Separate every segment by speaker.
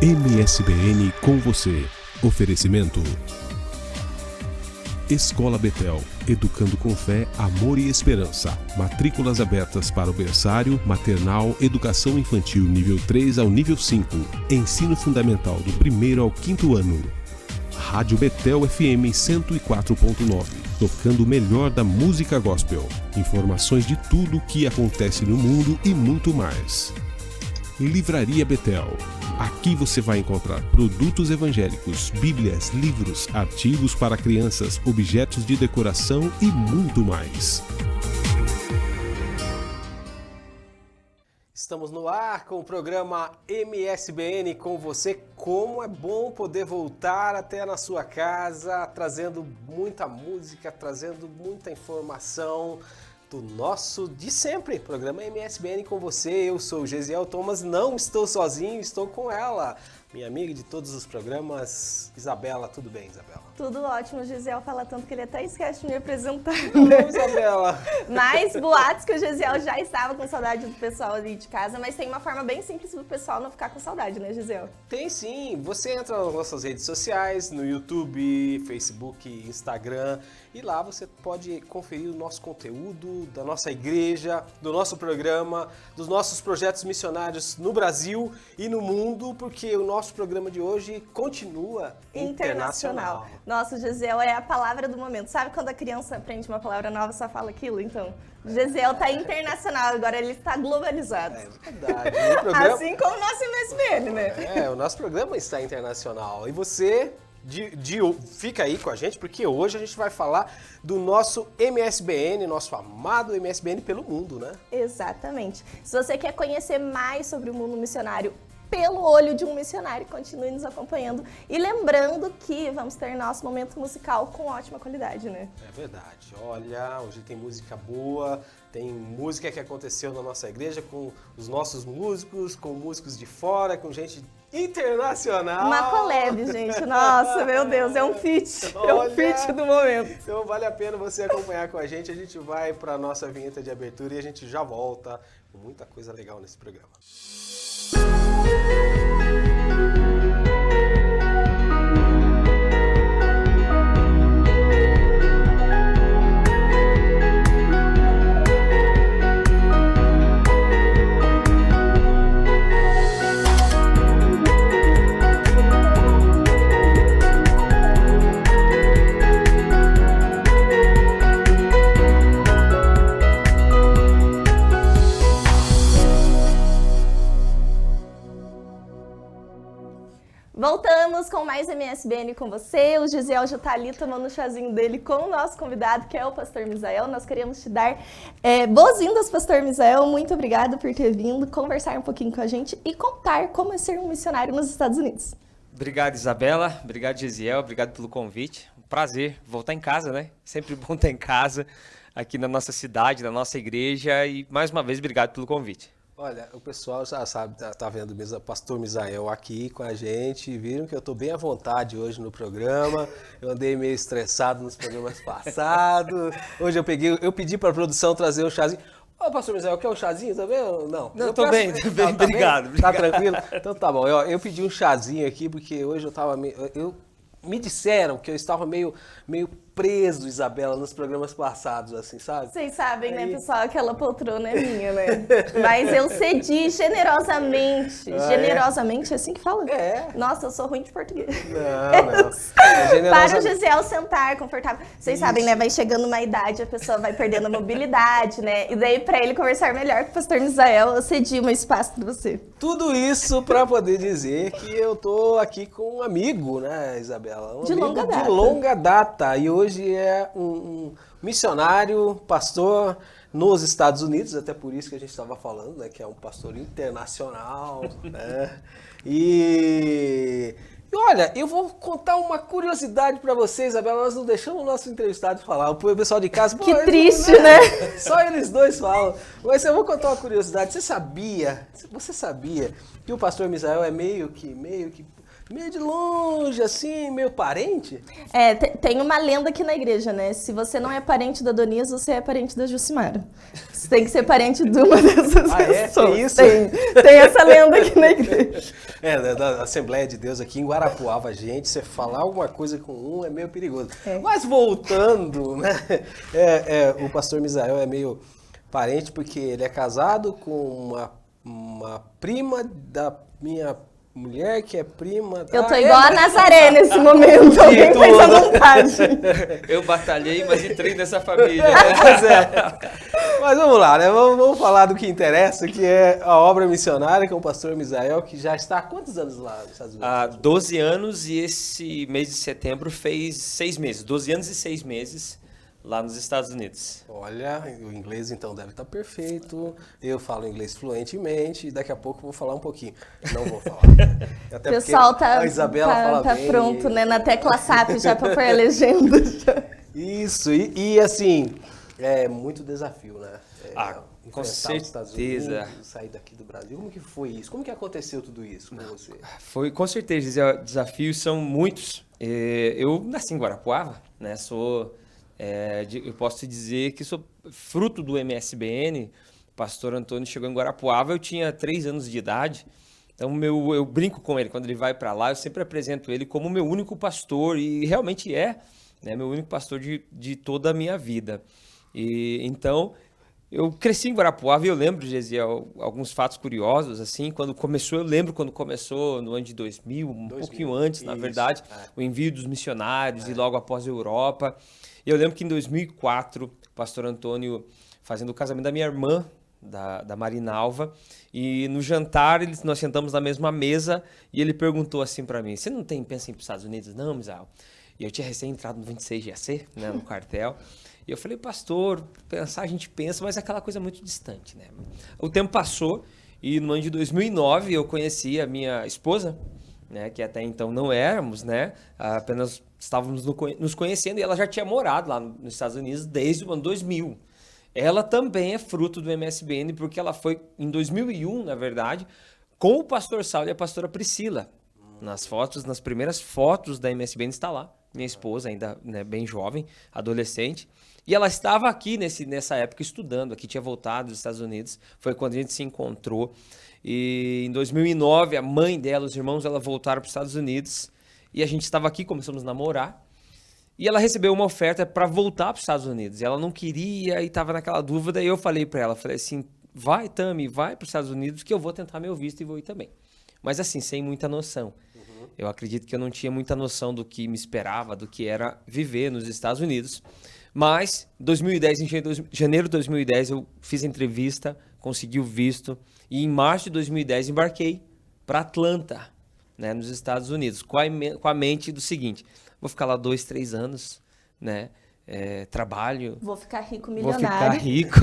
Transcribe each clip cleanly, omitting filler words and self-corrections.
Speaker 1: MSBN com você. Oferecimento Escola Betel, educando com fé, amor e esperança. Matrículas abertas para o berçário, maternal, educação infantil nível 3 ao nível 5. Ensino fundamental do 1º ao 5º ano. Rádio Betel FM 104.9, tocando o melhor da música gospel. Informações de tudo o que acontece no mundo e muito mais. Livraria Betel. Aqui você vai encontrar produtos evangélicos, bíblias, livros, artigos para crianças, objetos de decoração e muito mais.
Speaker 2: Estamos no ar com o programa MSBN com você. Como é bom poder voltar até na sua casa, trazendo muita música, trazendo muita informação do nosso de sempre, programa MSBN com você. Eu sou o Gesiel Thomas, não estou sozinho, estou com ela, minha amiga de todos os programas, Isabela. Tudo bem, Isabela?
Speaker 3: Tudo ótimo, o Gesiel fala tanto que ele até esquece de me apresentar.
Speaker 2: Não, Isabela.
Speaker 3: Mas boatos que o Gesiel já estava com saudade do pessoal ali de casa, mas tem uma forma bem simples do pessoal não ficar com saudade, né, Gesiel?
Speaker 2: Tem sim, você entra nas nossas redes sociais, no YouTube, Facebook, Instagram, e lá você pode conferir o nosso conteúdo da nossa igreja, do nosso programa, dos nossos projetos missionários no Brasil e no mundo, porque o nosso programa de hoje continua internacional.
Speaker 3: Nossa, o Gesiel é a palavra do momento. Sabe quando a criança aprende uma palavra nova, só fala aquilo? Então, o Gesiel está internacional, agora ele está globalizado.
Speaker 2: É verdade. O programa...
Speaker 3: Assim como o nosso MSBN, né?
Speaker 2: O nosso programa está internacional. E você... fica aí com a gente, porque hoje a gente vai falar do nosso MSBN, nosso amado MSBN pelo mundo, né?
Speaker 3: Exatamente. Se você quer conhecer mais sobre o mundo missionário pelo olho de um missionário, continue nos acompanhando. E lembrando que vamos ter nosso momento musical com ótima qualidade, né?
Speaker 2: É verdade. Olha, hoje tem música boa, tem música que aconteceu na nossa igreja com os nossos músicos, com músicos de fora, com gente internacional.
Speaker 3: Uma collab, gente. Nossa, meu Deus, é um feat. É um feat do momento.
Speaker 2: Então vale a pena você acompanhar com a gente. A gente vai para a nossa vinheta de abertura e a gente já volta com muita coisa legal nesse programa.
Speaker 3: Voltamos com mais MSBN com você. O Gesiel já está ali tomando o chazinho dele com o nosso convidado, que é o Pastor Misael. Nós queremos te dar boas-vindas, Pastor Misael. Muito obrigado por ter vindo, conversar um pouquinho com a gente e contar como é ser um missionário nos Estados Unidos.
Speaker 4: Obrigado, Isabela. Obrigado, Gesiel. Obrigado pelo convite. Um prazer voltar em casa, né? Sempre bom estar em casa, aqui na nossa cidade, na nossa igreja. E, mais uma vez, obrigado pelo convite.
Speaker 2: Olha, o pessoal já sabe, tá vendo mesmo o Pastor Misael aqui com a gente, viram que eu tô bem à vontade hoje no programa, eu andei meio estressado nos programas passados, hoje eu pedi para a produção trazer um chazinho. Ô, Pastor Misael, quer um chazinho também? Não,
Speaker 4: tô bem, obrigado.
Speaker 2: Tá tranquilo? Então tá bom, eu pedi um chazinho aqui porque hoje me disseram que eu estava meio preso, Isabela, nos programas passados, assim, sabe?
Speaker 3: Vocês sabem, né, pessoal, aquela poltrona é minha, né? Mas eu cedi generosamente. Generosamente, é assim que fala?
Speaker 2: É.
Speaker 3: Nossa, eu sou ruim de português.
Speaker 2: Não.
Speaker 3: Para o Gesiel sentar confortável. Vocês sabem, né? Vai chegando uma idade, a pessoa vai perdendo a mobilidade, né? E daí, para ele conversar melhor com o Pastor Misael, eu cedi um espaço para você.
Speaker 2: Tudo isso para poder dizer que eu tô aqui com um amigo, né, Isabela? Um
Speaker 3: de
Speaker 2: amigo
Speaker 3: longa data.
Speaker 2: De longa data. E hoje é um missionário, pastor nos Estados Unidos, até por isso que a gente estava falando, né, que é um pastor internacional, né? E olha, eu vou contar uma curiosidade para vocês, Isabela, nós não deixamos o nosso entrevistado falar, o pessoal de casa...
Speaker 3: Que triste, né?
Speaker 2: Só eles dois falam. Mas eu vou contar uma curiosidade, você sabia que o pastor Misael é meio que meio de longe, assim, meio parente?
Speaker 3: Tem uma lenda aqui na igreja, né? Se você não é parente da Donisa, você é parente da Jucimara. Você tem que ser parente de uma dessas pessoas.
Speaker 2: Tem isso?
Speaker 3: Tem essa lenda aqui na igreja.
Speaker 2: Da Assembleia de Deus aqui em Guarapuava, gente, você falar alguma coisa com um é meio perigoso. Mas voltando, né? O pastor Misael é meio parente porque ele é casado com uma prima da minha mulher, que é prima...
Speaker 3: Eu tô igual a Nazaré nesse momento, alguém fez a montagem.
Speaker 4: Eu batalhei, mas entrei nessa família.
Speaker 2: Pois é. Mas vamos lá, né? Vamos falar do que interessa, que é a obra missionária com o pastor Misael, que já está há quantos anos lá nos Estados Unidos?
Speaker 4: Há 12 anos e esse mês de setembro fez 6 meses. 12 anos e 6 meses lá nos Estados Unidos.
Speaker 2: Olha, o inglês então deve estar perfeito. Eu falo inglês fluentemente e daqui a pouco eu vou falar um pouquinho. Não vou falar. Até
Speaker 3: o pessoal
Speaker 2: a Isabela fala
Speaker 3: tá
Speaker 2: bem.
Speaker 3: Pronto, né? Na tecla SAP já para pôr a legenda.
Speaker 2: Isso, e assim, é muito desafio, né?
Speaker 4: Com
Speaker 2: certeza. Estados Unidos, sair daqui do Brasil. Como que foi isso? Como que aconteceu tudo isso com você?
Speaker 4: Foi, com certeza, desafios são muitos. Eu nasci em Guarapuava, né? Eu posso te dizer que sou fruto do MSBN. O pastor Antônio chegou em Guarapuava, eu tinha 3 anos de idade. Então eu brinco com ele, quando ele vai para lá, eu sempre apresento ele como meu único pastor, e realmente né, meu único pastor de toda a minha vida. Então, eu cresci em Guarapuava e eu lembro, Gesiel, alguns fatos curiosos, assim, eu lembro quando começou no ano de 2000, pouquinho antes, na verdade, o envio dos missionários e logo após a Europa. E eu lembro que em 2004, o pastor Antônio, fazendo o casamento da minha irmã, da Marinalva, e no jantar nós sentamos na mesma mesa e ele perguntou assim para mim: você não pensa em ir para os Estados Unidos, não, Misael? E eu tinha recém entrado no 26 GAC, né, no quartel. E eu falei: pastor, pensar a gente pensa, mas é aquela coisa muito distante, né? O tempo passou e no ano de 2009 eu conheci a minha esposa, né, que até então não éramos, né, apenas estávamos nos conhecendo, e ela já tinha morado lá nos Estados Unidos desde o ano 2000. Ela também é fruto do MSBN, porque ela foi em 2001, na verdade, com o pastor Saulo e a pastora Priscila. Nas primeiras fotos da MSBN está lá, minha esposa, ainda, né, bem jovem, adolescente. E ela estava aqui nessa época estudando, aqui tinha voltado dos Estados Unidos, foi quando a gente se encontrou. E em 2009, a mãe dela, os irmãos dela voltaram para os Estados Unidos, e a gente estava aqui, começamos a namorar, e ela recebeu uma oferta para voltar para os Estados Unidos. E ela não queria e estava naquela dúvida, e eu falei para ela, falei assim: vai, Tami, vai para os Estados Unidos que eu vou tentar meu visto e vou ir também. Mas assim, sem muita noção. Eu acredito que eu não tinha muita noção do que me esperava, do que era viver nos Estados Unidos. Mas, em janeiro de 2010, eu fiz a entrevista, consegui o visto, e em março de 2010 embarquei para Atlanta, né, nos Estados Unidos, com a mente do seguinte: vou ficar lá 2, 3 anos, né? Trabalho.
Speaker 3: Vou ficar rico,
Speaker 4: Vou
Speaker 3: milionário.
Speaker 4: ficar rico.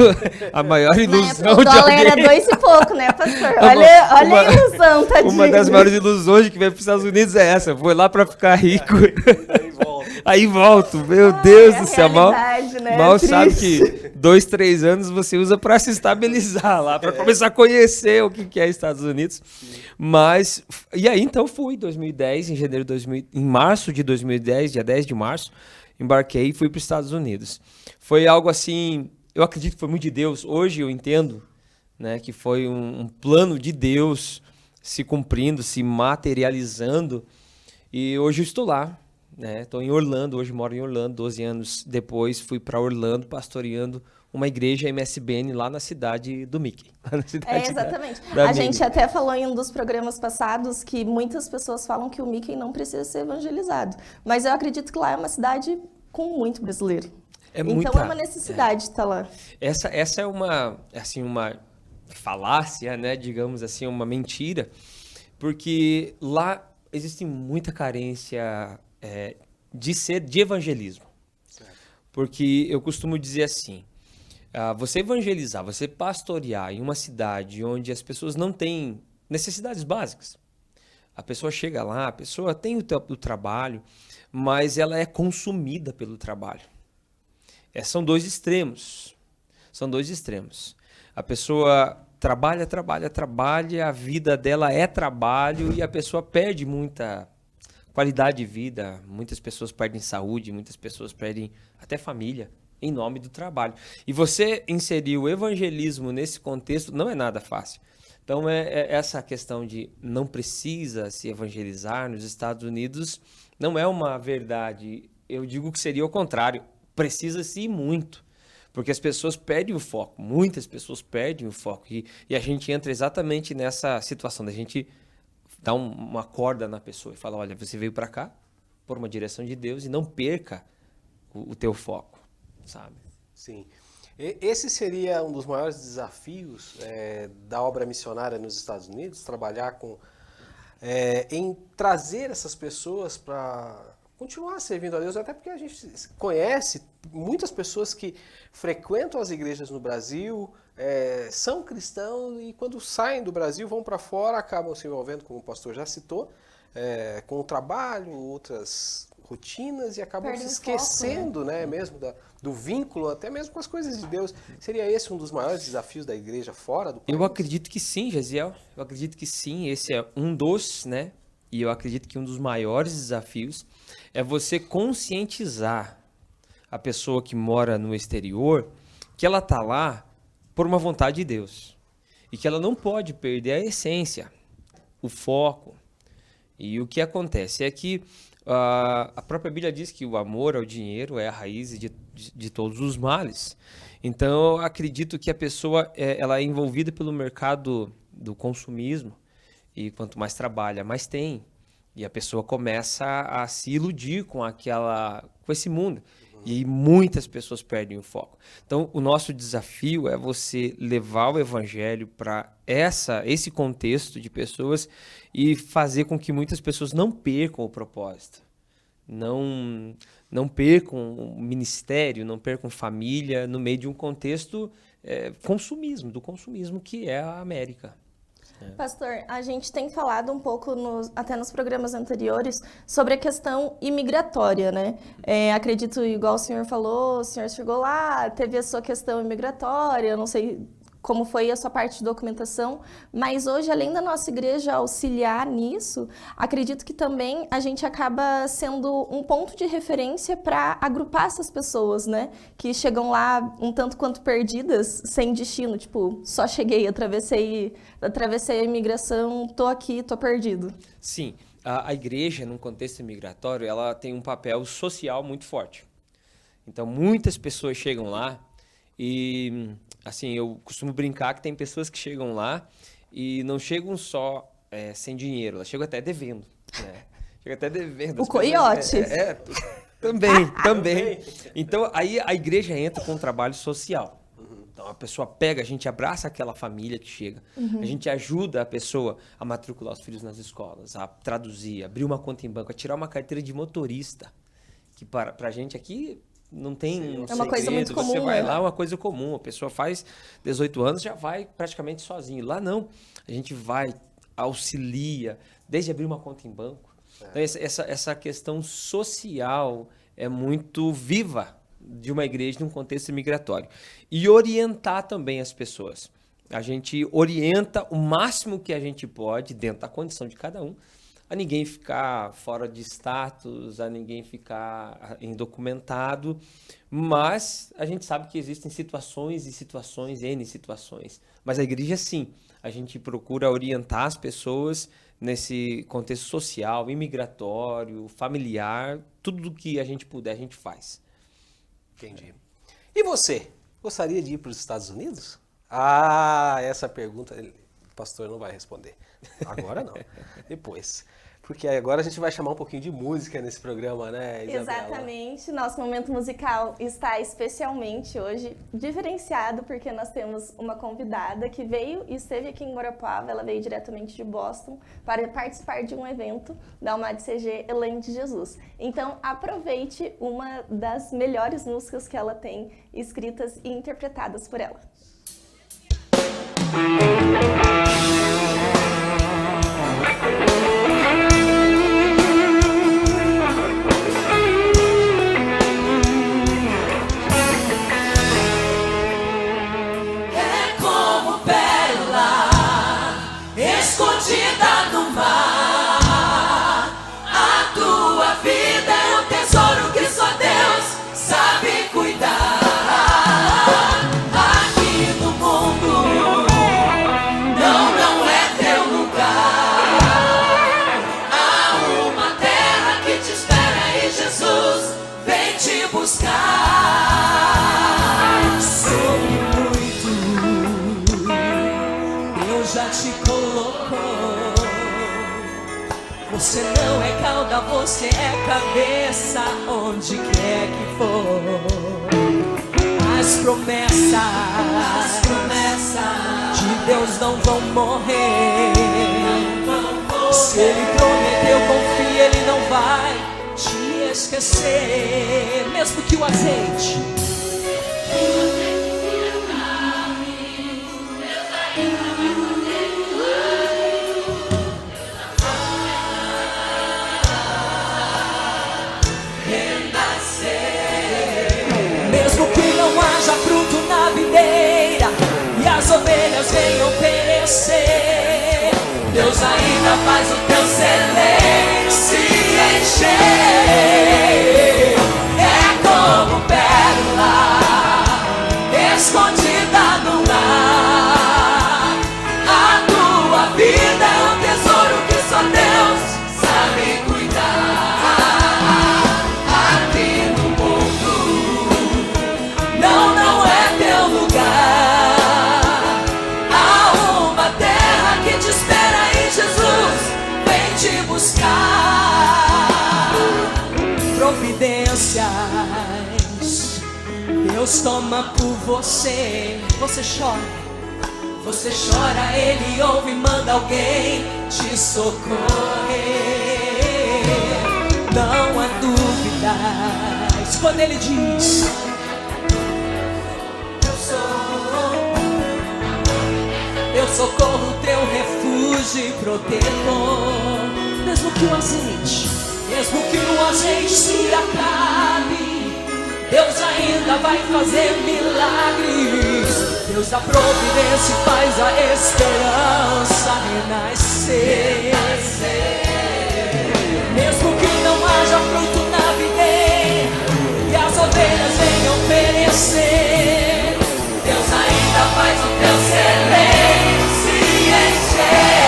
Speaker 4: A maior ilusão
Speaker 3: o
Speaker 4: de
Speaker 3: dólar
Speaker 4: alguém.
Speaker 3: era 2 e pouco, né, pastor? Olha a ilusão, tadinho.
Speaker 4: Uma das maiores iluções que vem para os Estados Unidos é essa: vou lá para ficar rico. Aí volto. Meu Deus do céu. Mal sabe que 2, 3 anos você usa para se estabilizar lá, para começar a conhecer o que é Estados Unidos. Mas, e aí então fui, 2010, em março de 2010, dia 10 de março, embarquei e fui para os Estados Unidos. Foi algo assim, eu acredito que foi muito de Deus. Hoje eu entendo, né, que foi um plano de Deus se cumprindo, se materializando. E hoje eu estou lá, né? Estou em Orlando, hoje moro em Orlando. 12 anos depois fui para Orlando pastoreando uma igreja MSBN lá na cidade do Mickey.
Speaker 3: Exatamente. A gente até falou em um dos programas passados que muitas pessoas falam que o Mickey não precisa ser evangelizado. Mas eu acredito que lá é uma cidade com muito brasileiro. Então é uma necessidade estar lá.
Speaker 4: Essa é uma falácia, né? Digamos assim, uma mentira. Porque lá existe muita carência de evangelismo. Certo. Porque eu costumo dizer assim: você evangelizar, você pastorear em uma cidade onde as pessoas não têm necessidades básicas. A pessoa chega lá, a pessoa tem o trabalho, mas ela é consumida pelo trabalho. São dois extremos. A pessoa trabalha, a vida dela é trabalho, e a pessoa perde muita qualidade de vida, muitas pessoas perdem saúde, muitas pessoas perdem até família em nome do trabalho. E você inserir o evangelismo nesse contexto não é nada fácil. Então, essa questão de não precisa se evangelizar nos Estados Unidos não é uma verdade. Eu digo que seria o contrário. Precisa-se muito, porque as pessoas perdem o foco. Muitas pessoas perdem o foco. E a gente entra exatamente nessa situação da gente dar uma corda na pessoa e falar, olha, você veio para cá por uma direção de Deus e não perca o teu foco, sabe?
Speaker 2: Sim. Esse seria um dos maiores desafios da obra missionária nos Estados Unidos, trabalhar em trazer essas pessoas para continuar servindo a Deus, até porque a gente conhece muitas pessoas que frequentam as igrejas no Brasil, são cristãos e quando saem do Brasil, vão para fora, acabam se envolvendo, como o pastor já citou, com o trabalho, outras rotinas e acabam se esquecendo, né, mesmo do vínculo, até mesmo com as coisas de Deus. Seria esse um dos maiores desafios da igreja fora do país?
Speaker 4: Eu acredito que sim, Gesiel. Eu acredito que sim. Esse é um dos, né? E eu acredito que um dos maiores desafios é você conscientizar a pessoa que mora no exterior que ela está lá por uma vontade de Deus e que ela não pode perder a essência, o foco. E o que acontece é que a própria Bíblia diz que o amor ao dinheiro é a raiz de todos os males. Então, eu acredito que a pessoa ela é envolvida pelo mercado do consumismo e quanto mais trabalha, mais tem. E a pessoa começa a se iludir com esse mundo. E muitas pessoas perdem o foco. Então, o nosso desafio é você levar o evangelho para esse contexto de pessoas e fazer com que muitas pessoas não percam o propósito. Não percam o ministério, não percam família no meio de um contexto do consumismo que é a América.
Speaker 3: Pastor, a gente tem falado um pouco, até nos programas anteriores, sobre a questão imigratória, né? Acredito, igual o senhor falou, o senhor chegou lá, teve a sua questão imigratória, eu não sei como foi a sua parte de documentação, mas hoje, além da nossa igreja auxiliar nisso, acredito que também a gente acaba sendo um ponto de referência para agrupar essas pessoas, né? Que chegam lá um tanto quanto perdidas, sem destino, tipo, só cheguei, atravessei a imigração, tô aqui, tô perdido.
Speaker 4: Sim, a igreja, num contexto migratório, ela tem um papel social muito forte. Então, muitas pessoas chegam lá e, assim, eu costumo brincar que tem pessoas que chegam lá e não chegam só sem dinheiro, elas chegam até devendo, né? Chegam até devendo.
Speaker 3: O coiote.
Speaker 4: Também. Então, aí a igreja entra com um trabalho social. Então, a pessoa pega, a gente abraça aquela família que chega, a gente ajuda a pessoa a matricular os filhos nas escolas, a traduzir, abrir uma conta em banco, a tirar uma carteira de motorista, que para a gente aqui não tem
Speaker 3: é uma coisa muito comum.
Speaker 4: Você vai lá, é uma coisa comum, a pessoa faz 18 anos, já vai praticamente sozinho. Lá não, a gente vai, auxilia, desde abrir uma conta em banco. Então, essa questão social é muito viva de uma igreja num contexto migratório. E orientar também as pessoas. A gente orienta o máximo que a gente pode, dentro da condição de cada um, a ninguém ficar fora de status, a ninguém ficar indocumentado, mas a gente sabe que existem situações e situações, N situações. Mas a igreja, sim, a gente procura orientar as pessoas nesse contexto social, imigratório, familiar, tudo do que a gente puder, a gente faz.
Speaker 2: Entendi. E você, gostaria de ir para os Estados Unidos? Ah, essa pergunta o pastor não vai responder. Agora não, depois. Porque agora a gente vai chamar um pouquinho de música nesse programa, né, Isabela?
Speaker 3: Exatamente. Nosso momento musical está especialmente hoje diferenciado, porque nós temos uma convidada que veio e esteve aqui em Guarapuava. Ela veio diretamente de Boston para participar de um evento da UMAD CG Elaine de Jesus. Então, aproveite uma das melhores músicas que ela tem escritas e interpretadas por ela.
Speaker 5: Escondida no mar, a tua Você não é cauda, você é cabeça, onde quer que for. As promessas de Deus não vão morrer. Se Ele prometeu, confia, Ele não vai te esquecer. Mesmo que o azeite fruto na videira e as ovelhas venham perecer, Deus ainda faz o teu celeiro se encher. É como pérola escondida no mar. A tua vida é um tesouro que só Deus sabe cuidar. Aqui no mundo não é teu lugar. Há uma terra que te espera e Jesus vem te buscar. Providências Deus toma por você. Você chora, Ele ouve e manda alguém te socorrer. Não há dúvidas quando Ele diz: eu socorro, teu refúgio e protetor. Mesmo que o azeite se acabe, Deus ainda vai fazer milagres. Deus da providência faz a esperança renascer. Mesmo que não haja fruto na videira e as ovelhas venham perecer, Deus ainda faz o teu celeiro se encher.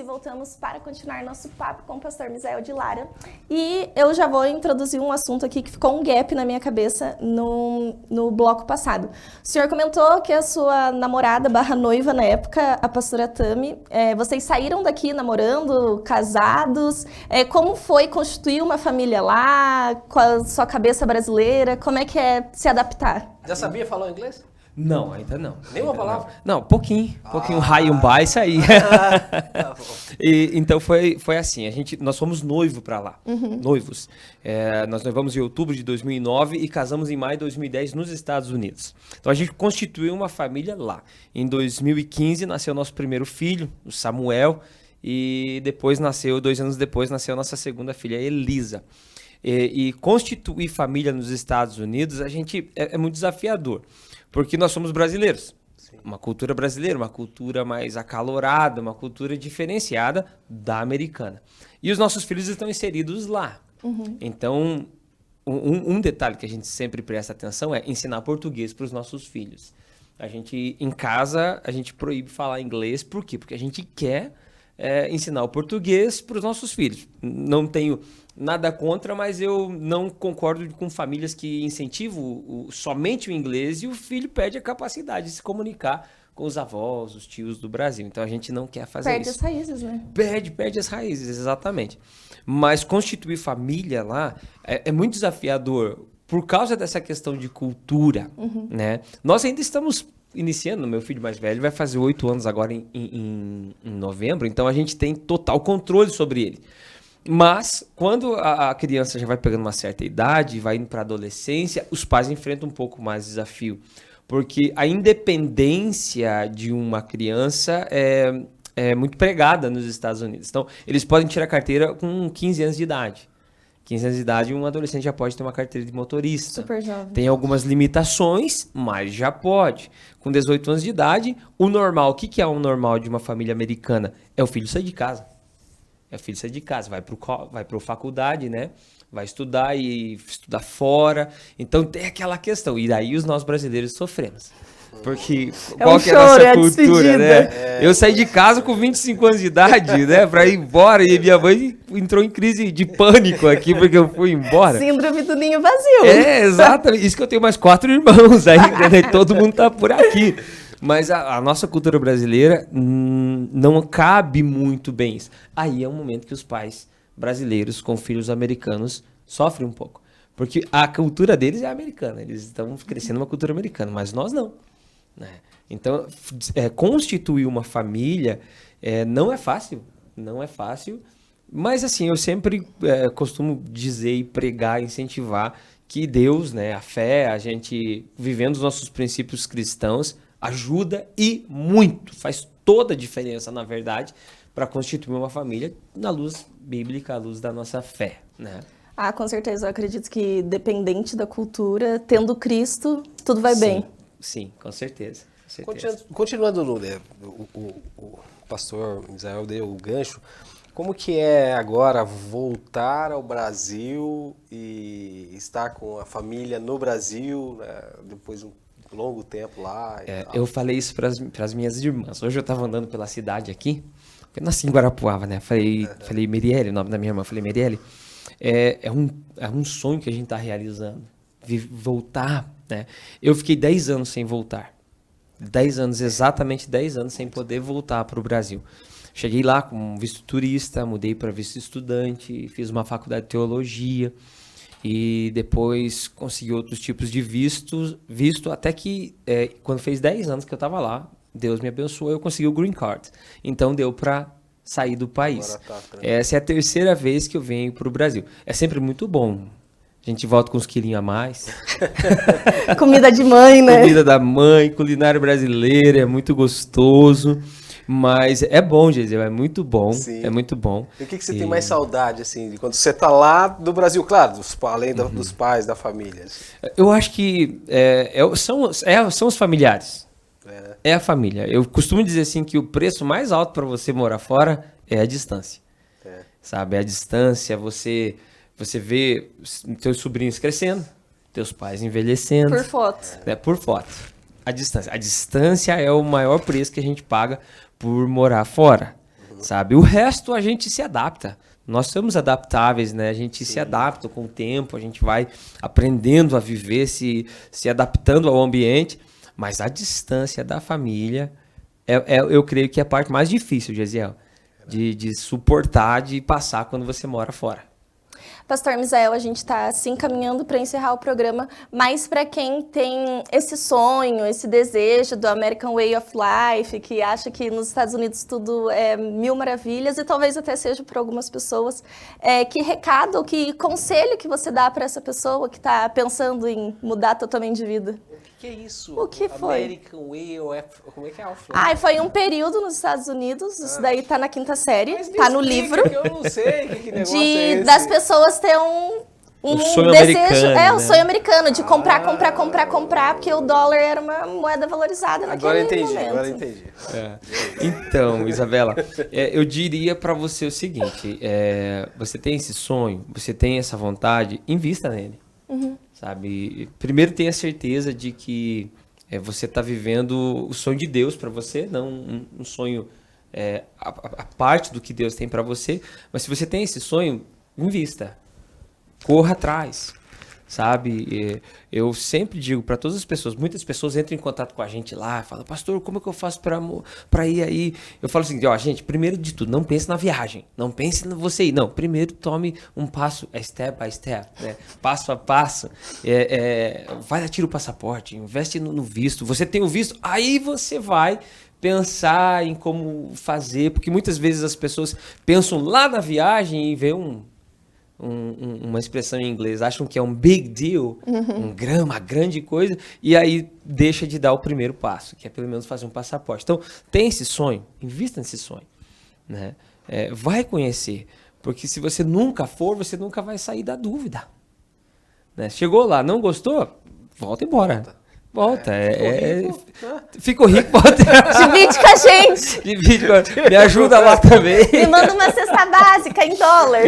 Speaker 3: Voltamos para continuar nosso papo com o pastor Misael de Lara. E eu já vou introduzir um assunto aqui que ficou um gap na minha cabeça no bloco passado. O senhor comentou que a sua namorada / noiva na época, a pastora Tami, vocês saíram daqui namorando, casados. Como foi constituir uma família lá, com a sua cabeça brasileira? Como é que é se adaptar?
Speaker 2: Já sabia falar inglês?
Speaker 4: Não, ainda não.
Speaker 2: Nenhuma palavra?
Speaker 4: Não, pouquinho, high and by, isso aí. Então foi assim, nós fomos noivos para lá, noivos. Nós noivamos em outubro de 2009 e casamos em maio de 2010 nos Estados Unidos. Então a gente constituiu uma família lá. Em 2015 nasceu nosso primeiro filho, o Samuel, e depois 2 anos depois, nasceu nossa segunda filha, Elisa. E constituir família nos Estados Unidos, é muito desafiador. Porque nós somos brasileiros. Sim. Uma cultura brasileira, uma cultura mais acalorada, uma cultura diferenciada da americana. E os nossos filhos estão inseridos lá. Então, um detalhe que a gente sempre presta atenção é ensinar português para os nossos filhos. Em casa, a gente proíbe falar inglês. Por quê? Porque a gente quer ensinar o português para os nossos filhos. Não tenho nada contra, mas eu não concordo com famílias que incentivam somente o inglês e o filho perde a capacidade de se comunicar com os avós, os tios do Brasil. Então a gente não quer fazer isso.
Speaker 3: Perde as raízes, né?
Speaker 4: Perde as raízes, exatamente. Mas constituir família lá é muito desafiador por causa dessa questão de cultura, né? Nós ainda estamos iniciando, meu filho mais velho vai fazer 8 anos agora em novembro, então a gente tem total controle sobre ele. Mas, quando a criança já vai pegando uma certa idade, vai indo para a adolescência, os pais enfrentam um pouco mais desafio. Porque a independência de uma criança é muito pregada nos Estados Unidos. Então, eles podem tirar a carteira com 15 anos de idade. 15 anos de idade, um adolescente já pode ter uma carteira de motorista.
Speaker 3: Super jovem.
Speaker 4: Tem algumas limitações, mas já pode. Com 18 anos de idade, o normal, o que é o normal de uma família americana? É o filho sair de casa. É o filho sair de casa, vai para a faculdade, né? Vai estudar e estudar fora. Então tem aquela questão. E daí os nós brasileiros sofremos. Porque qual que é a nossa cultura, né? Eu saí de casa com 25 anos de idade, né? Pra ir embora. E minha mãe entrou em crise de pânico aqui porque eu fui embora.
Speaker 3: Síndrome do ninho vazio.
Speaker 4: Exatamente. Isso que eu tenho mais 4 irmãos ainda, né? Todo mundo tá por aqui. Mas a nossa cultura brasileira não cabe muito bem isso. Aí é um momento que os pais brasileiros com filhos americanos sofrem um pouco. Porque a cultura deles é americana. Eles estão crescendo uma cultura americana, mas nós não. Né? Então, constituir uma família não é fácil. Não é fácil. Mas assim, eu sempre costumo dizer e pregar, incentivar que Deus, né, a fé, a gente vivendo os nossos princípios cristãos, ajuda e muito, faz toda a diferença, na verdade, para constituir uma família na luz bíblica, à luz da nossa fé, né?
Speaker 3: Ah, com certeza. Eu acredito que, dependente da cultura, tendo Cristo, tudo vai bem.
Speaker 4: Sim, com certeza.
Speaker 2: Continuando, o pastor Misael deu o gancho. Como que é agora voltar ao Brasil e estar com a família no Brasil, né, depois de um longo tempo lá?
Speaker 4: Eu falei isso para as minhas irmãs. Hoje eu estava andando pela cidade aqui, eu nasci em Guarapuava, né? Falei Merielle, o nome da minha irmã. Falei, Merielle, é um sonho que a gente está realizando. Voltar, né? Eu fiquei 10 anos sem voltar. 10 anos, exatamente 10 anos sem poder voltar para o Brasil. Cheguei lá com visto turista, mudei para visto estudante, fiz uma faculdade de teologia e depois consegui outros tipos de visto até que quando fez 10 anos que eu estava lá, Deus me abençoou, eu consegui o Green Card. Então deu para sair do país. Essa é a terceira vez que eu venho para o Brasil. É sempre muito bom. A gente volta com uns quilinhos a mais.
Speaker 3: Comida de mãe, né?
Speaker 4: Comida da mãe, culinária brasileira, é muito gostoso. Mas é bom, Gisele, é muito bom. Sim. É muito bom.
Speaker 2: E o que você tem mais saudade, assim, de quando você tá lá do Brasil? Claro, além dos pais, da família.
Speaker 4: Eu acho que são os familiares. É a família. Eu costumo dizer assim que o preço mais alto para você morar fora é a distância. Sabe? É a distância, você vê teus sobrinhos crescendo, teus pais envelhecendo.
Speaker 3: Por foto.
Speaker 4: Por foto. A distância é o maior preço que a gente paga por morar fora, sabe? O resto a gente se adapta. Nós somos adaptáveis, né? A gente se adapta com o tempo, a gente vai aprendendo a viver, se adaptando ao ambiente, mas a distância da família, eu creio que é a parte mais difícil, Gesiel, de suportar, de passar quando você mora fora.
Speaker 3: Pastor Misael, a gente está assim caminhando para encerrar o programa, mas para quem tem esse sonho, esse desejo do American Way of Life, que acha que nos Estados Unidos tudo é mil maravilhas, e talvez até seja por algumas pessoas, que recado ou que conselho que você dá para essa pessoa que está pensando em mudar totalmente de vida?
Speaker 2: O que é isso?
Speaker 3: O que foi?
Speaker 2: American Way of... Como é que é a
Speaker 3: foi um período nos Estados Unidos, isso daí tá na 5ª série, tá no livro.
Speaker 2: Eu não sei que negócio é esse.
Speaker 3: Das pessoas ter um
Speaker 4: sonho
Speaker 3: desejo,
Speaker 4: americano,
Speaker 3: o sonho americano, de comprar, porque o dólar era uma moeda valorizada naquele momento.
Speaker 2: Agora entendi.
Speaker 4: Então, Isabela, eu diria para você o seguinte, você tem esse sonho, você tem essa vontade, invista nele. Sabe? Primeiro tenha certeza de que você está vivendo o sonho de Deus para você, não um sonho a parte do que Deus tem para você. Mas se você tem esse sonho, invista. Corra atrás. sabe? Eu sempre digo para todas as pessoas, muitas pessoas entram em contato com a gente lá, falam, pastor, como é que eu faço para ir aí? Eu falo assim, ó, gente, primeiro de tudo, não pense na viagem, não pense em você ir, não, primeiro tome um passo, step by step, né? Passo a passo, vai, tira o passaporte, investe no visto, você tem o visto, aí você vai pensar em como fazer, porque muitas vezes as pessoas pensam lá na viagem e vê uma expressão em inglês, acham que é um big deal, uma grande coisa, e aí deixa de dar o primeiro passo, que é pelo menos fazer um passaporte. Então, tem esse sonho, invista nesse sonho, né? Vai conhecer, porque se você nunca for, você nunca vai sair da dúvida, né? Chegou lá, não gostou? Volta embora. Volta, Fico rico, volta.
Speaker 3: Divide com a gente.
Speaker 4: Me ajuda lá também.
Speaker 3: Me manda uma cesta básica em dólar.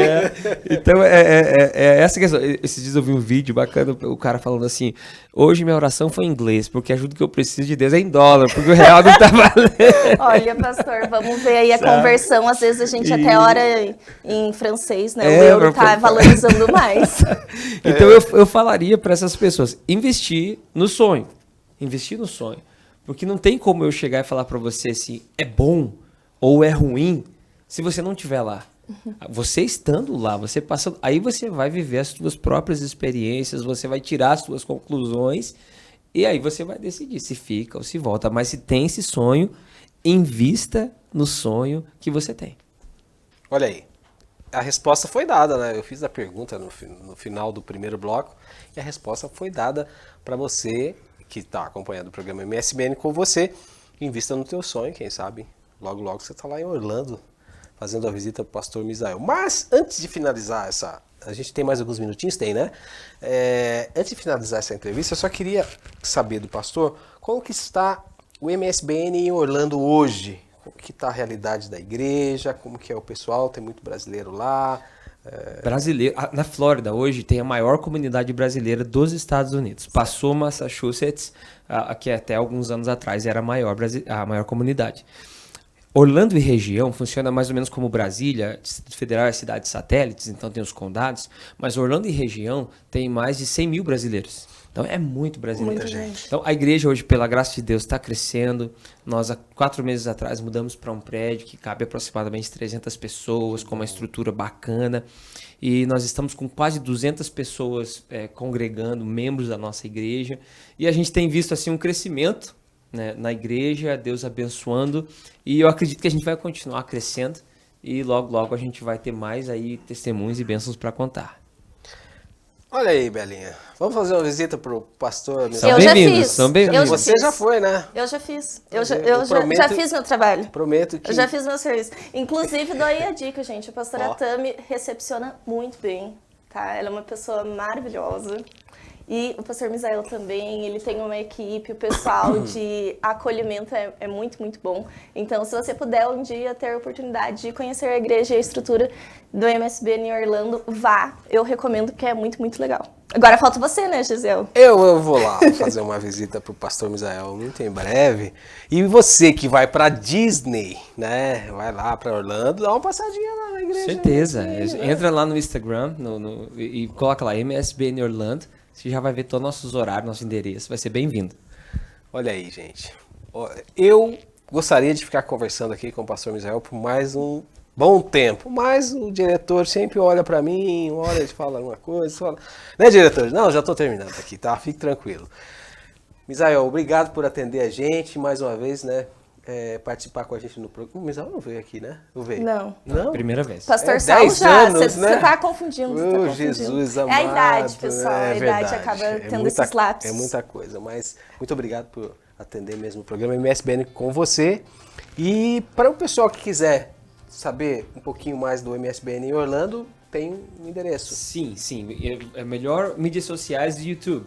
Speaker 4: Então, é essa questão. Esses dias eu vi um vídeo bacana, o cara falando assim, hoje minha oração foi em inglês, porque a ajuda que eu preciso de Deus é em dólar, porque o real não tá valendo.
Speaker 3: Olha, pastor, vamos ver aí a conversão. Às vezes a gente até ora em francês, né? O euro tá valorizando mais.
Speaker 4: Então, eu falaria para essas pessoas, investir no sonho. Investir no sonho. Porque não tem como eu chegar e falar para você assim, é bom ou é ruim, se você não estiver lá. Você estando lá, você passando, aí você vai viver as suas próprias experiências, você vai tirar as suas conclusões e aí você vai decidir se fica ou se volta. Mas se tem esse sonho, invista no sonho que você tem.
Speaker 2: Olha aí, a resposta foi dada, né? Eu fiz a pergunta no final do primeiro bloco e a resposta foi dada para você que está acompanhando o programa MSBN com você. Invista no teu sonho, quem sabe logo logo você está lá em Orlando fazendo a visita para o pastor Misael. Mas antes de finalizar a gente tem mais alguns minutinhos, tem, né? Antes de finalizar essa entrevista, eu só queria saber do pastor como que está o MSBN em Orlando hoje. Como que está a realidade da igreja, como que é o pessoal, tem muito brasileiro lá.
Speaker 4: Brasileiro, na Flórida hoje tem a maior comunidade brasileira dos Estados Unidos. Passou Massachusetts, que até alguns anos atrás era a maior comunidade. Orlando e região funciona mais ou menos como Brasília, Distrito Federal é cidades satélites, então tem os condados, mas Orlando e região tem mais de 100 mil brasileiros. Então é muito brasileiro.
Speaker 3: Muita gente.
Speaker 4: Então a igreja hoje, pela graça de Deus, está crescendo. Nós, há 4 meses atrás, mudamos para um prédio que cabe aproximadamente 300 pessoas, com uma estrutura bacana. E nós estamos com quase 200 pessoas congregando, membros da nossa igreja. E a gente tem visto assim um crescimento, né, na igreja, Deus abençoando. E eu acredito que a gente vai continuar crescendo. E logo, logo a gente vai ter mais aí testemunhos e bênçãos para contar.
Speaker 2: Olha aí, Belinha. Vamos fazer uma visita pro pastor Misael?
Speaker 4: São bem-vindos, são bem-vindos.
Speaker 2: Você já foi, né?
Speaker 3: Eu já fiz. Eu já fiz meu trabalho.
Speaker 2: Prometo que...
Speaker 3: Eu já fiz meu serviço. Inclusive, dou aí a dica, gente. A pastora
Speaker 2: Ó.
Speaker 3: Tami recepciona muito bem, tá? Ela é uma pessoa maravilhosa. E o pastor Misael também, ele tem uma equipe, o pessoal de acolhimento é muito, muito bom. Então, se você puder um dia ter a oportunidade de conhecer a igreja e a estrutura do MSBN em Orlando, vá. Eu recomendo porque é muito, muito legal. Agora falta você, né, Gisele?
Speaker 2: Eu vou lá fazer uma visita pro pastor Misael muito em breve. E você que vai pra Disney, né? Vai lá pra Orlando, dá uma passadinha lá na igreja.
Speaker 4: Certeza.
Speaker 2: MSBN, né?
Speaker 4: Entra lá no Instagram e coloca lá MSBN Orlando. Você já vai ver todos os nossos horários, nosso endereço. Vai ser bem-vindo.
Speaker 2: Olha aí, gente. Eu gostaria de ficar conversando aqui com o pastor Misael por mais um bom tempo, mas o diretor sempre olha pra mim, olha e fala alguma coisa, fala... Né, diretor? Não, já tô terminando aqui, tá? Fique tranquilo. Misael, obrigado por atender a gente mais uma vez, né? Participar com a gente no programa. O Misael não veio aqui, né? Não veio?
Speaker 3: Não.
Speaker 2: Não?
Speaker 4: Primeira vez.
Speaker 3: Pastor
Speaker 2: 10
Speaker 3: Saulo já,
Speaker 2: anos,
Speaker 3: você
Speaker 2: né?
Speaker 3: tá confundindo. Você tá
Speaker 2: Oh,
Speaker 3: confundindo.
Speaker 2: Jesus amado.
Speaker 3: É a idade, pessoal.
Speaker 2: É
Speaker 3: a idade
Speaker 2: verdade.
Speaker 3: acaba tendo
Speaker 2: muita,
Speaker 3: esses lapsos.
Speaker 2: É muita coisa, mas muito obrigado por atender mesmo o programa MSBN com você. E para o pessoal que quiser saber um pouquinho mais do MSBN em Orlando, tem um endereço.
Speaker 4: Sim. É melhor mídias sociais do YouTube.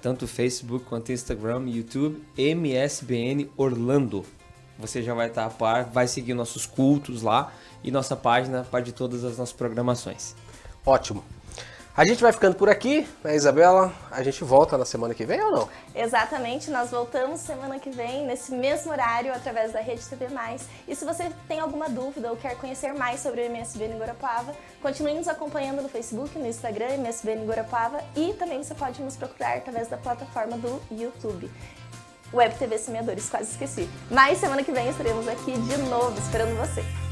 Speaker 4: Tanto Facebook quanto Instagram, YouTube, MSBN Orlando. Você já vai estar a par, vai seguir nossos cultos lá e nossa página, a par de todas as nossas programações.
Speaker 2: Ótimo. A gente vai ficando por aqui, né, Isabela? A gente volta na semana que vem ou não?
Speaker 3: Exatamente, nós voltamos semana que vem, nesse mesmo horário, através da Rede TV+. E se você tem alguma dúvida ou quer conhecer mais sobre o MSBN Guarapuava, continue nos acompanhando no Facebook, no Instagram, MSBN Guarapuava, e também você pode nos procurar através da plataforma do YouTube. Web TV Semeadores, quase esqueci. Mas semana que vem estaremos aqui de novo, esperando você.